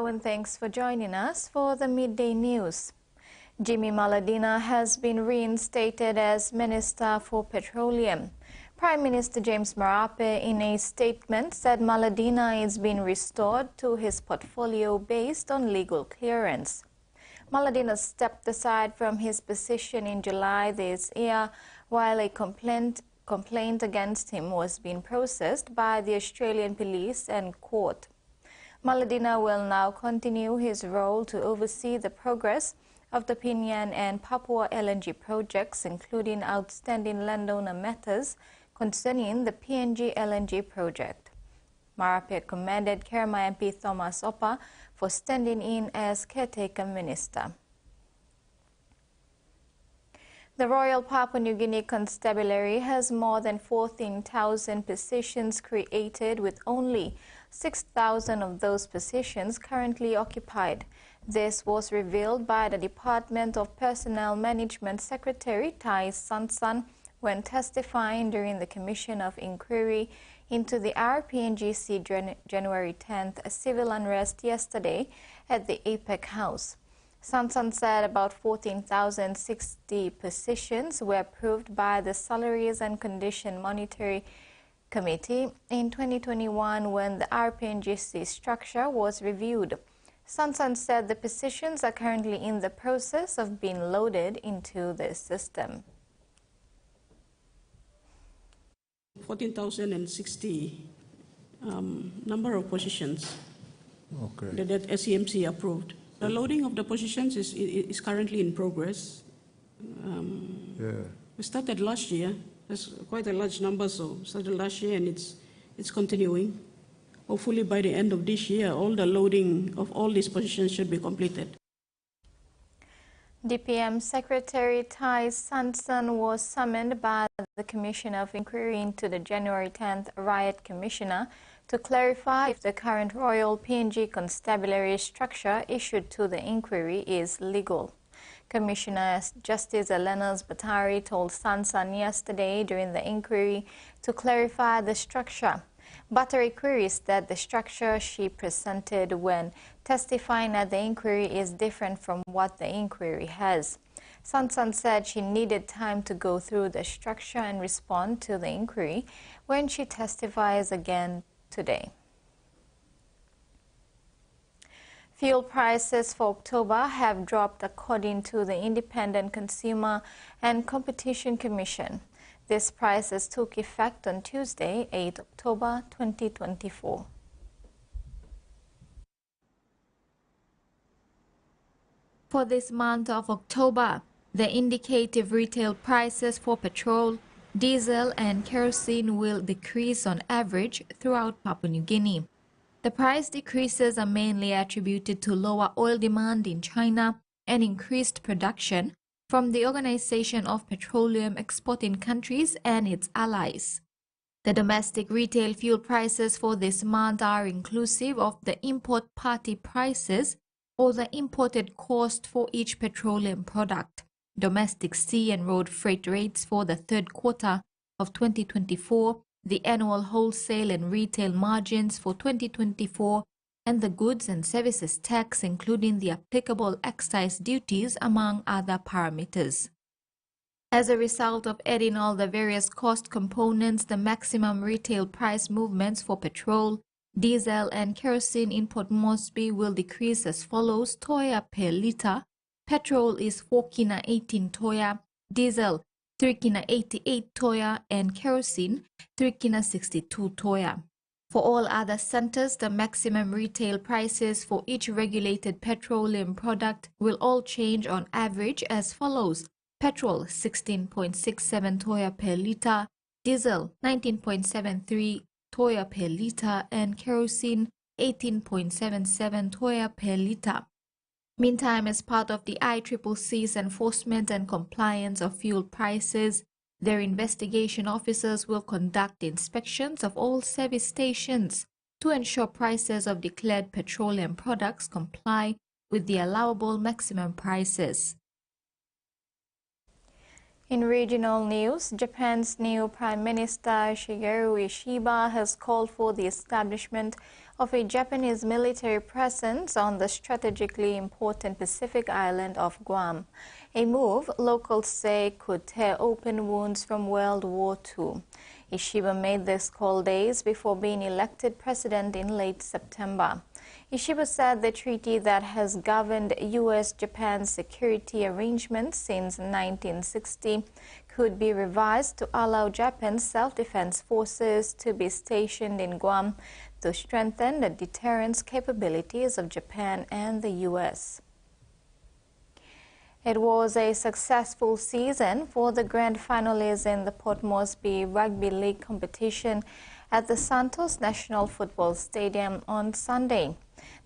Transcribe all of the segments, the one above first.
Hello and thanks for joining us for the Midday News. Jimmy Maladina has been reinstated as Minister for Petroleum. Prime Minister James Marape, in a statement, said Maladina is being restored to his portfolio based on legal clearance. Maladina stepped aside from his position in July this year while a complaint against him was being processed by the Australian police and court. Maladina will now continue his role to oversee the progress of the Pinyan and Papua LNG projects, including outstanding landowner matters concerning the PNG LNG project. Marape commended Kerma MP Thomas Oppa for standing in as caretaker minister. The Royal Papua New Guinea Constabulary has more than 14,000 positions created, with only 6,000 of those positions currently occupied. This was revealed by the Department of Personnel Management Secretary Tai Sansan when testifying during the Commission of Inquiry into the RPNGC January 10th civil unrest yesterday at the APEC House. Sansan said about 14,060 positions were approved by the Salaries and Condition Monetary Committee in 2021 when the RPNGC structure was reviewed. Sansan said the positions are currently in the process of being loaded into the system. 14,060 number of positions that SEMC approved. The loading of the positions is currently in progress. We started last year. There's quite a large number, so started last year and it's continuing. Hopefully by the end of this year, all the loading of all these positions should be completed. DPM Secretary Tai Sansan was summoned by the Commission of Inquiry into the January 10th Riot Commissioner to clarify if the current Royal PNG Constabulary structure issued to the inquiry is legal. Commissioner Justice Elenas Batari told Sansan yesterday during the inquiry to clarify the structure. Batari queries that the structure she presented when testifying at the inquiry is different from what the inquiry has. Sansan said she needed time to go through the structure and respond to the inquiry when she testifies again today. Fuel prices for October have dropped according to the Independent Consumer and Competition Commission. These prices took effect on Tuesday, 8 October 2024. For this month of October, the indicative retail prices for petrol, diesel and kerosene will decrease on average throughout Papua New Guinea. The price decreases are mainly attributed to lower oil demand in China and increased production from the Organization of Petroleum Exporting Countries and its allies. The domestic retail fuel prices for this month are inclusive of the import party prices or the imported cost for each petroleum product, domestic sea and road freight rates for the third quarter of 2024, the annual wholesale and retail margins for 2024, and the goods and services tax, including the applicable excise duties, among other parameters. As a result of adding all the various cost components, the maximum retail price movements for petrol, diesel and kerosene import Mosby will decrease as follows: toya per litre. Petrol is 4 kina 18 toya, diesel 3 kina 88 toya, and kerosene 3 kina 62 toya. For all other centers, the maximum retail prices for each regulated petroleum product will all change on average as follows: petrol 16.67 toya per litre, diesel 19.73 toya per litre, and kerosene 18.77 toya per litre. Meantime, as part of the ICCC's enforcement and compliance of fuel prices, their investigation officers will conduct inspections of all service stations to ensure prices of declared petroleum products comply with the allowable maximum prices. In regional news, Japan's new Prime Minister Shigeru Ishiba has called for the establishment of a Japanese military presence on the strategically important Pacific island of Guam, a move locals say could tear open wounds from World War II. Ishiba made this call days before being elected president in late September. Ishiba said the treaty that has governed U.S.-Japan security arrangements since 1960 could be revised to allow Japan's self-defense forces to be stationed in Guam to strengthen the deterrence capabilities of Japan and the U.S. It was a successful season for the grand finalists in the Port Moresby Rugby League competition at the Santos National Football Stadium on Sunday.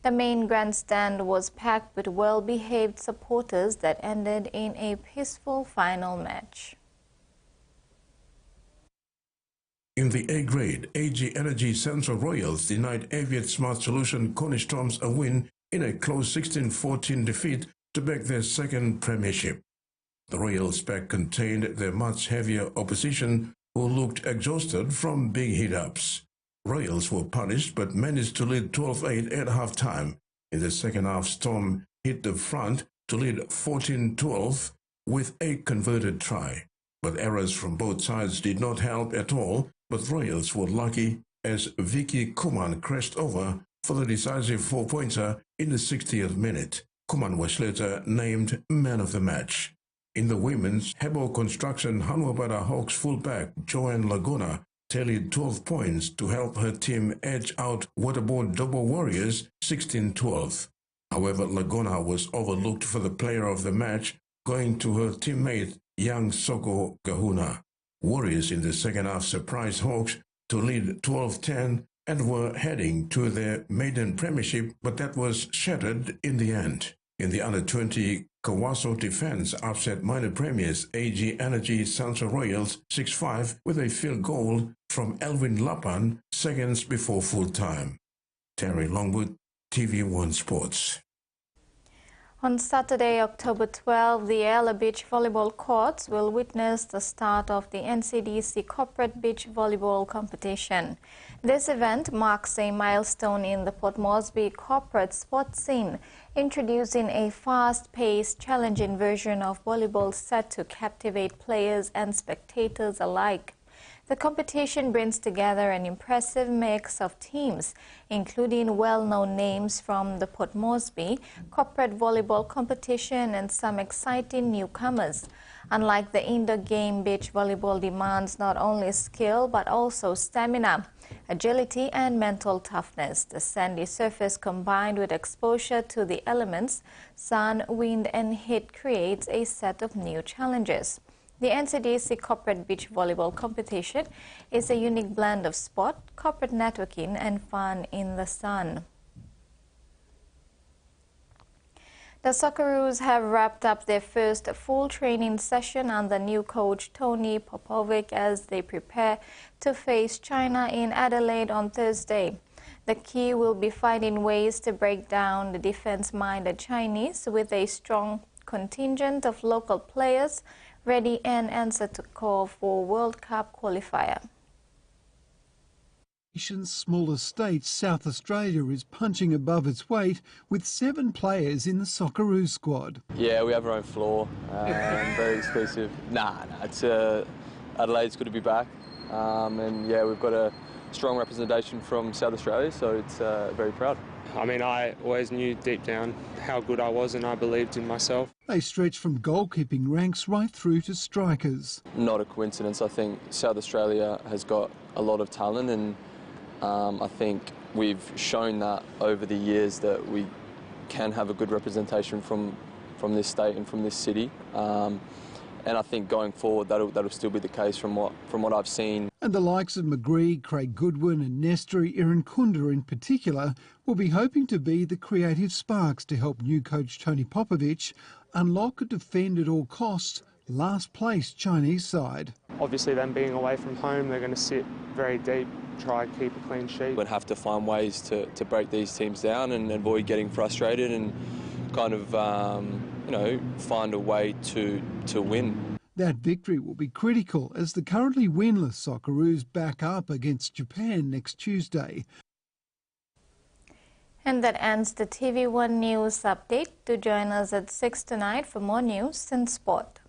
The main grandstand was packed with well-behaved supporters that ended in a peaceful final match. In the A grade, AG Energy Central Royals denied Aviate Smart Solution Coney Storms a win in a close 16-14 defeat to back their second premiership. The Royals pack contained their much heavier opposition, who looked exhausted from big hit-ups. Royals were punished but managed to lead 12-8 at half-time. In the second half, Storm hit the front to lead 14-12 with a converted try. But errors from both sides did not help at all, but Royals were lucky as Vicky Kuman crashed over for the decisive 4-pointer in the 60th minute. Kuman was later named man of the match. In the women's, Hebo Construction Hanwabara Hawks fullback Joanne Laguna tallied 12 points to help her team edge out Waterboard Double Warriors 16-12. However, Laguna was overlooked for the player of the match, going to her teammate Yang Soko Gahuna. Warriors in the second half surprised Hawks to lead 12-10 and were heading to their maiden premiership, but that was shattered in the end. In the under-20, Kawaso Defense upset minor premiers AG Energy Central Royals 6-5 with a field goal from Elvin Lapan seconds before full-time. Terry Longwood, TVWAN Sports. On Saturday, October 12, the Ella Beach Volleyball Courts will witness the start of the NCDC Corporate Beach Volleyball Competition. This event marks a milestone in the Port Moresby corporate sports scene, introducing a fast-paced, challenging version of volleyball set to captivate players and spectators alike. The competition brings together an impressive mix of teams, including well-known names from the Port Moresby corporate volleyball competition and some exciting newcomers. Unlike the indoor game, beach volleyball demands not only skill but also stamina, agility and mental toughness. The sandy surface combined with exposure to the elements, sun, wind and heat creates a set of new challenges. The NCDC Corporate Beach Volleyball Competition is a unique blend of sport, corporate networking and fun in the sun. The Socceroos have wrapped up their first full training session under new coach Tony Popovic as they prepare to face China in Adelaide on Thursday. The key will be finding ways to break down the defense-minded Chinese with a strong contingent of local players ready and answer to call for World Cup qualifier. Nation's smallest state, South Australia, is punching above its weight with 7 players in the Socceroos squad. Yeah, we have our own floor, very exclusive. It's Adelaide's good to be back, and yeah, we've got a strong representation from South Australia, so it's very proud. I mean, I always knew deep down how good I was and I believed in myself. They stretch from goalkeeping ranks right through to strikers. Not a coincidence. I think South Australia has got a lot of talent, and I think we've shown that over the years that we can have a good representation from this state and from this city. And I think going forward that'll still be the case from what I've seen. And the likes of McGree, Craig Goodwin and Nestri Irankunda in particular will be hoping to be the creative sparks to help new coach Tony Popovic unlock a defend at all costs last place Chinese side. Obviously, them being away from home, they're going to sit very deep, try and keep a clean sheet. We'd have to find ways to break these teams down and avoid getting frustrated and kind of find a way to win. That victory will be critical as the currently winless Socceroos back up against Japan next Tuesday. And that ends the TV1 News Update. Do join us at 6 tonight for more news and sport.